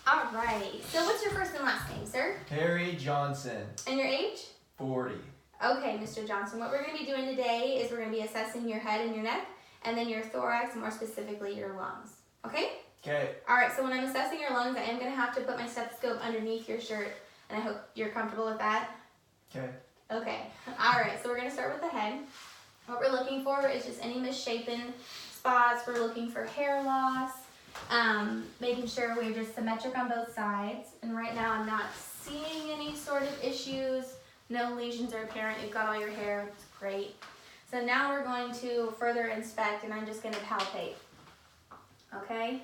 All right. So what's your first and last name, sir? Harry Johnson. And your age? 40. Okay, Mr. Johnson. What we're going to be doing today is we're going to be assessing your head and your neck, and then your thorax, more specifically your lungs. Okay? Okay. All right. So when I'm assessing your lungs, I am going to have to put my stethoscope underneath your shirt, and I hope you're comfortable with that. Okay. Okay. All right. So we're going to start with the head. What we're looking for is just any misshapen spots. We're looking for hair loss, making sure we're just symmetric on both sides. And right now I'm not seeing any sort of issues. No lesions are apparent. You've got all your hair. It's great. So now we're going to further inspect, and I'm just going to palpate. Okay?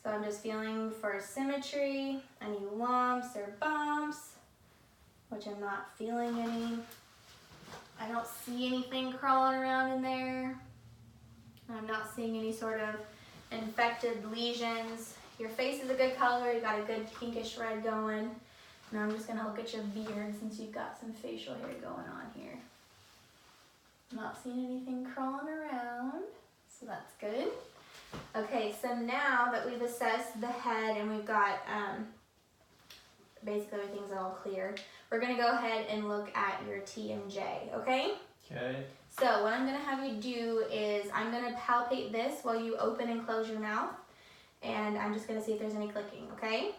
So I'm just feeling for symmetry, any lumps or bumps, which I'm not feeling any. I don't see anything crawling around in there. I'm not seeing any sort of infected lesions. Your face is a good color. You got a good pinkish red going. Now I'm just gonna look at your beard since you've got some facial hair going on here. I'm not seeing anything crawling around, so that's good. Okay, so now that we've assessed the head and we've got basically everything's all clear, we're gonna go ahead and look at your TMJ, okay? Okay. So what I'm gonna have you do is I'm gonna palpate this while you open and close your mouth, and I'm just gonna see if there's any clicking, okay?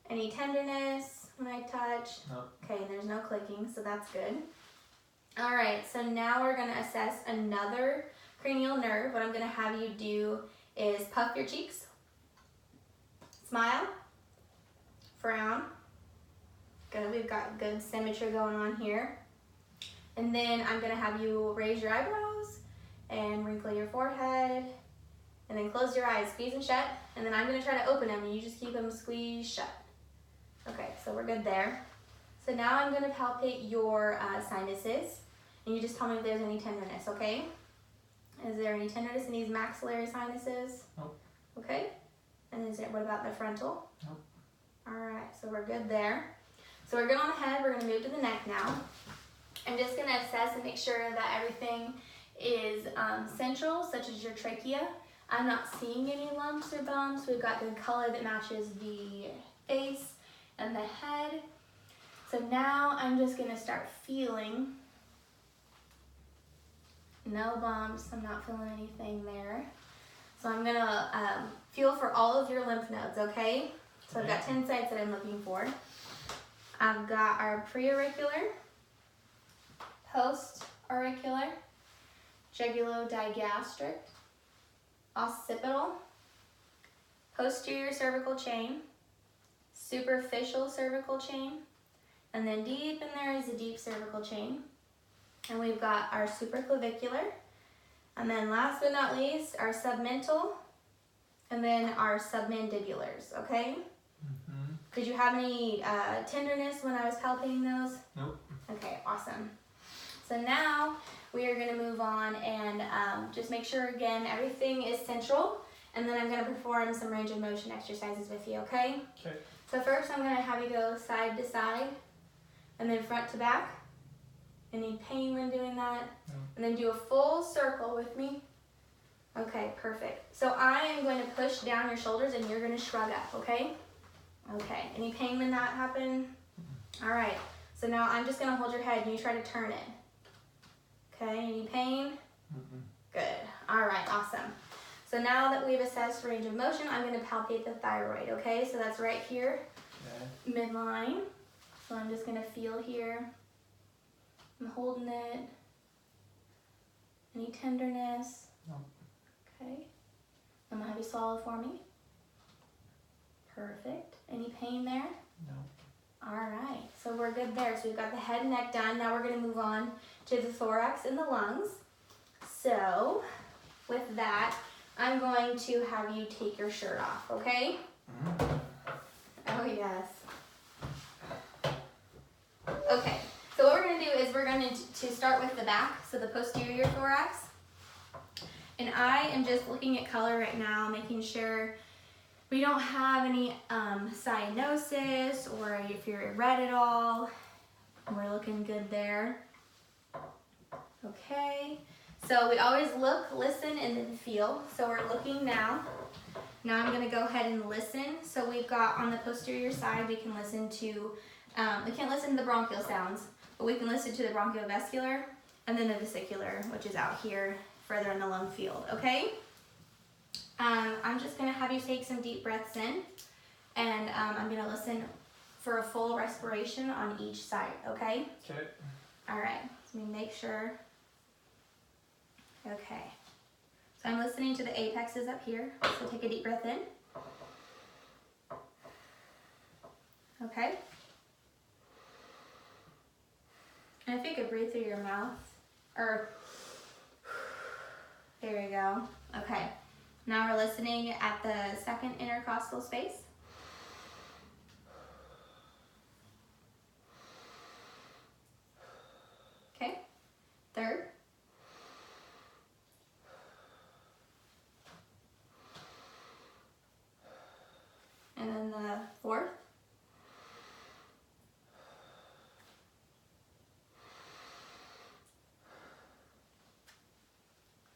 Any tenderness when I touch? No. Okay, there's no clicking, so that's good. All right, so now we're gonna assess another cranial nerve. What I'm gonna have you do is puff your cheeks, smile, frown. Good, we've got good symmetry going on here. And then I'm gonna have you raise your eyebrows and wrinkle your forehead, and then close your eyes, squeeze them shut, and then I'm gonna try to open them and you just keep them squeezed shut. Okay, so we're good there. So now I'm gonna palpate your sinuses, and you just tell me if there's any tenderness, okay? Is there any tenderness in these maxillary sinuses? Nope. Okay. And what about the frontal? Nope. All right, so we're good there. So we're good on the head. We're gonna move to the neck now. I'm just gonna assess and make sure that everything is central, such as your trachea. I'm not seeing any lumps or bumps. We've got the color that matches the face and the head. So now I'm just gonna start feeling. No bumps, I'm not feeling anything there. So I'm gonna feel for all of your lymph nodes, okay? So I've got 10 sites that I'm looking for. I've got our preauricular, post-auricular, jugulo-digastric, occipital, posterior cervical chain, superficial cervical chain, and then deep in there is a deep cervical chain. And we've got our supraclavicular, and then last but not least, our submental, and then our submandibulars, okay? Mm-hmm. Did you have any tenderness when I was palpating those? Nope. Okay, awesome. So now we are gonna move on and just make sure, again, everything is central, and then I'm gonna perform some range of motion exercises with you, okay? Okay. So first I'm gonna have you go side to side, and then front to back. Any pain when doing that? No. And then do a full circle with me. Okay, perfect. So I am going to push down your shoulders and you're going to shrug up, okay? Okay, any pain when that happened? All right, so now I'm just going to hold your head and you try to turn it. Okay, any pain? Mm-mm. Good, all right, awesome. So now that we've assessed range of motion, I'm going to palpate the thyroid, okay? So that's right here, Okay. midline. So I'm just going to feel here. I'm holding it. Any tenderness? No. Okay. I'm gonna have you swallow for me. Perfect. Any pain there? No. All right, so we're good there. So we've got the head and neck done. Now we're gonna move on to the thorax and the lungs. So with that, I'm going to have you take your shirt off, okay? Mm-hmm. Oh, yes. Okay. So what we're going to do is we're going to start with the back, so the posterior thorax. And I am just looking at color right now, making sure we don't have any cyanosis or if you're red at all. We're looking good there. Okay, so we always look, listen, and then feel. So we're looking now. Now I'm going to go ahead and listen. So got on the posterior side, we can listen to, we can't listen to the bronchial sounds, but we can listen to the bronchiovascular and then the vesicular, which is out here further in the lung field, okay? I'm just gonna have you take some deep breaths in, and I'm gonna listen for a full respiration on each side, okay? Okay. All right, so let me make sure. Okay, so I'm listening to the apexes up here, so take a deep breath in. Okay. And if you could breathe through your mouth, or, there you go. Okay, now we're listening at the second intercostal space. Okay, third. And then the fourth.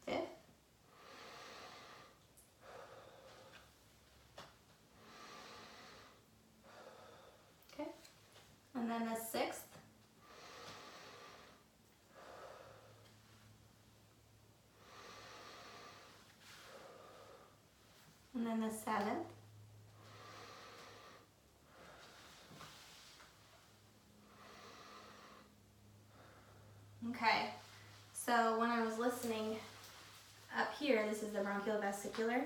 Fifth. Okay. And then the sixth. And then the seventh. Okay, so when I was listening up here, this is the bronchiovascular,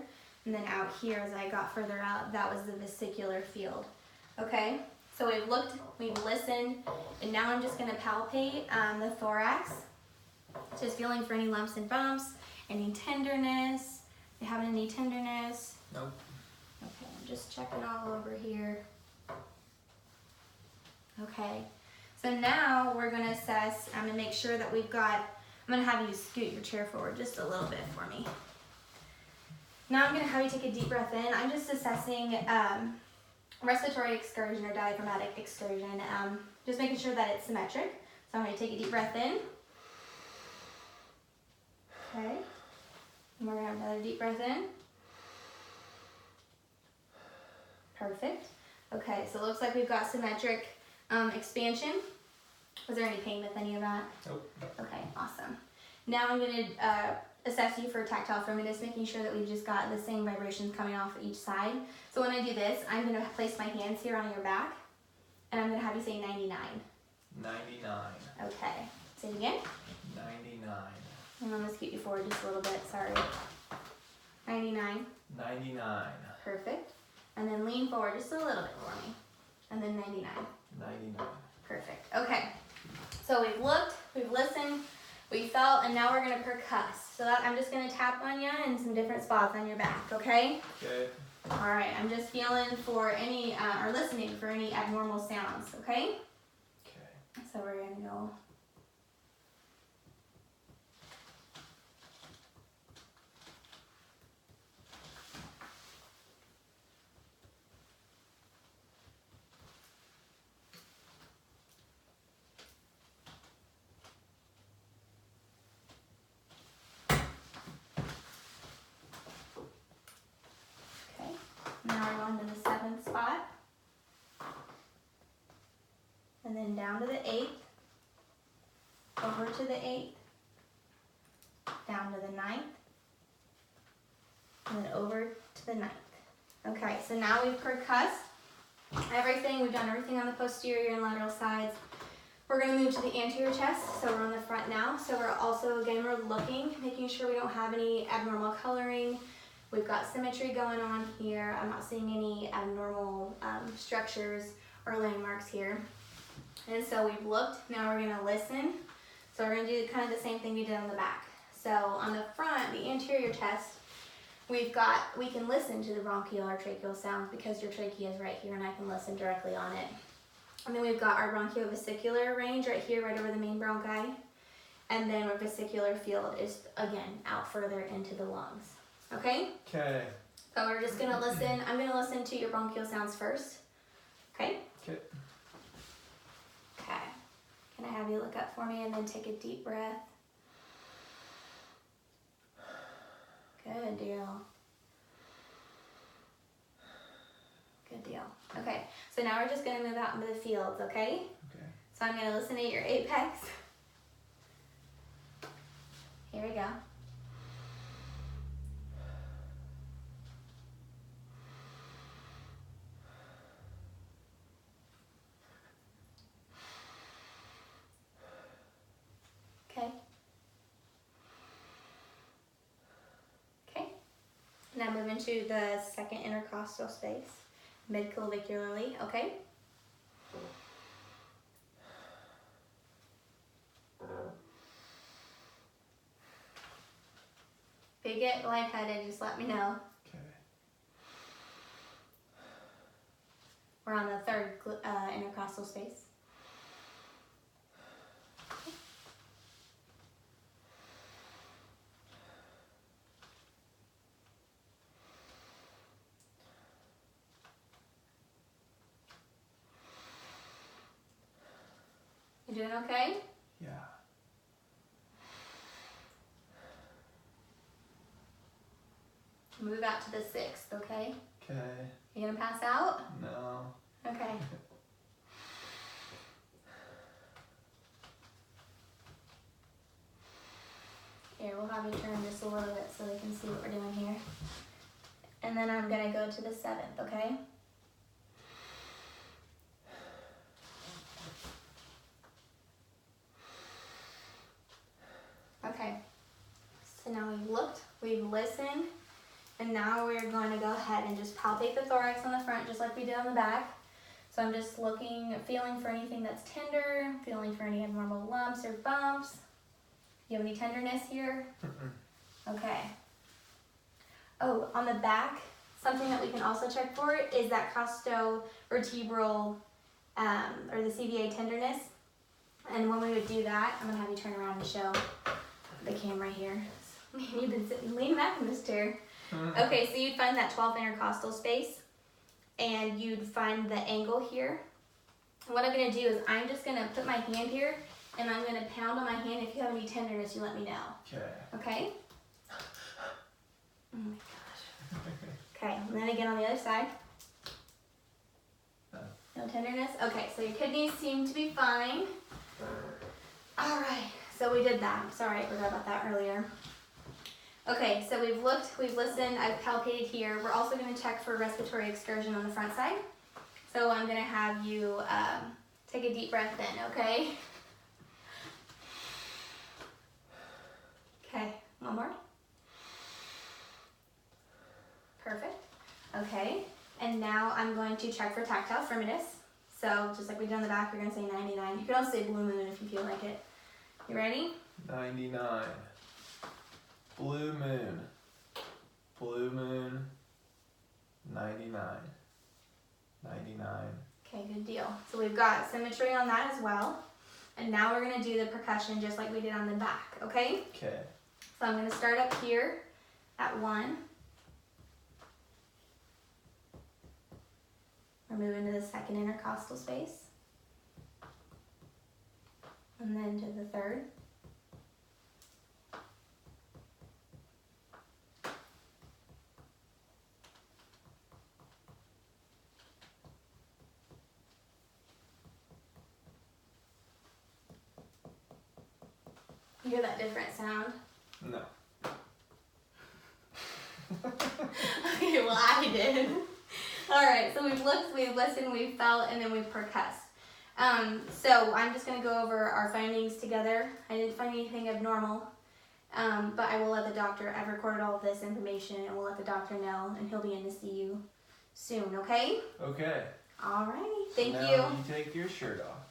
and then out here as I got further out, that was the vesicular field. Okay, so we've looked, we've listened, and now I'm just gonna palpate the thorax, just feeling for any lumps and bumps, any tenderness. You having any tenderness? Nope. Okay, I'm just checking all over here. Okay. So now we're gonna assess, I'm gonna make sure that we've got, I'm gonna have you scoot your chair forward just a little bit for me. Now I'm gonna have you take a deep breath in. I'm just assessing respiratory excursion or diaphragmatic excursion, just making sure that it's symmetric. So I'm gonna take a deep breath in. Okay, and we're gonna have another deep breath in. Perfect. Okay, so it looks like we've got symmetric expansion. Was there any pain with any of that? Nope. Okay, awesome. Now I'm going to assess you for tactile firmness, making sure that we've just got the same vibrations coming off each side. So when I do this, I'm going to place my hands here on your back, and I'm going to have you say 99. 99. Okay, say it again. 99. And I'm going to scoot you forward just a little bit, sorry. 99. 99. Perfect. And then lean forward just a little bit for me. And then 99. 99. Perfect. Okay. So we've looked, we've listened, we felt, and now we're gonna percuss. So that, I'm just gonna tap on you in some different spots on your back, okay? Okay. All right, I'm just feeling for any, or listening for any abnormal sounds, okay? Okay. So we're gonna go. Now we're going to the 7th spot. And then down to the 8th. Over to the 8th. Down to the 9th. And then over to the 9th. Okay, so now we've percussed everything. We've done everything on the posterior and lateral sides. We're going to move to the anterior chest. So we're on the front now. So we're also, again, we're looking, making sure we don't have any abnormal coloring. We've got symmetry going on here. I'm not seeing any abnormal structures or landmarks here. And so we've looked, now we're gonna listen. So we're gonna do kind of the same thing we did on the back. So on the front, the anterior chest, we can listen to the bronchial or tracheal sounds because your trachea is right here and I can listen directly on it. And then we've got our bronchiovesicular range right here, right over the main bronchi. And then our vesicular field is, again, out further into the lungs. Okay? Okay. So we're just gonna listen. I'm gonna listen to your bronchial sounds first. Okay? Okay. Okay. Can I have you look up for me and then take a deep breath? Good deal. Good deal. Okay, so now we're just gonna move out into the fields, okay? Okay. So I'm gonna listen at your apex. Here we go. Okay. Okay. Now move into the second intercostal space, mid-clavicularly, okay? If you get lightheaded, just let me know. Okay. We're on the third intercostal space. You doing okay? Yeah. Move out to the sixth, okay? Okay. You gonna pass out? No. Okay. Here, we'll have you turn just a little bit so they can see what we're doing here. And then I'm gonna go to the seventh, okay? Okay. So now we've looked, we've listened, and now we're going to go ahead and just palpate the thorax on the front just like we did on the back. So I'm just looking, feeling for anything that's tender, feeling for any abnormal lumps or bumps. You have any tenderness here? Okay. Oh, on the back, something that we can also check for is that costovertebral, or the CVA tenderness. And when we would do that, I'm gonna have you turn around and show the camera here. Man, you've been sitting leaning back in this chair. Okay, so you'd find that 12th intercostal space, and you'd find the angle here. And what I'm gonna do is I'm just gonna put my hand here, and I'm gonna pound on my hand. If you have any tenderness, you let me know. Okay. Okay? Oh my gosh. Okay, and then again on the other side. No tenderness? Okay, so your kidneys seem to be fine. All right, so we did that. Sorry, I forgot about that earlier. Okay, so we've looked, we've listened, I've palpated here. We're also gonna check for respiratory excursion on the front side. So I'm gonna have you take a deep breath in, okay? Okay, one more. Perfect. Okay, and now I'm going to check for tactile firmness. So just like we did on the back, you're gonna say 99. You can also say blue moon if you feel like it. You ready? 99. Blue moon. Blue moon. 99. 99. Okay, good deal. So we've got symmetry on that as well. And now we're gonna do the percussion just like we did on the back, okay? Okay. So I'm gonna start up here at 1. We're moving to the second intercostal space. And then to the third. You hear that different sound? No. Okay, well I did. Alright, so we've looked, we've listened, we've felt, and then we've percussed. So I'm just going to go over our findings together. I didn't find anything abnormal, but I will let the doctor, I've recorded all of this information, and we'll let the doctor know, and he'll be in to see you soon, okay? Okay. Alrighty, thank Now you. you take your shirt off.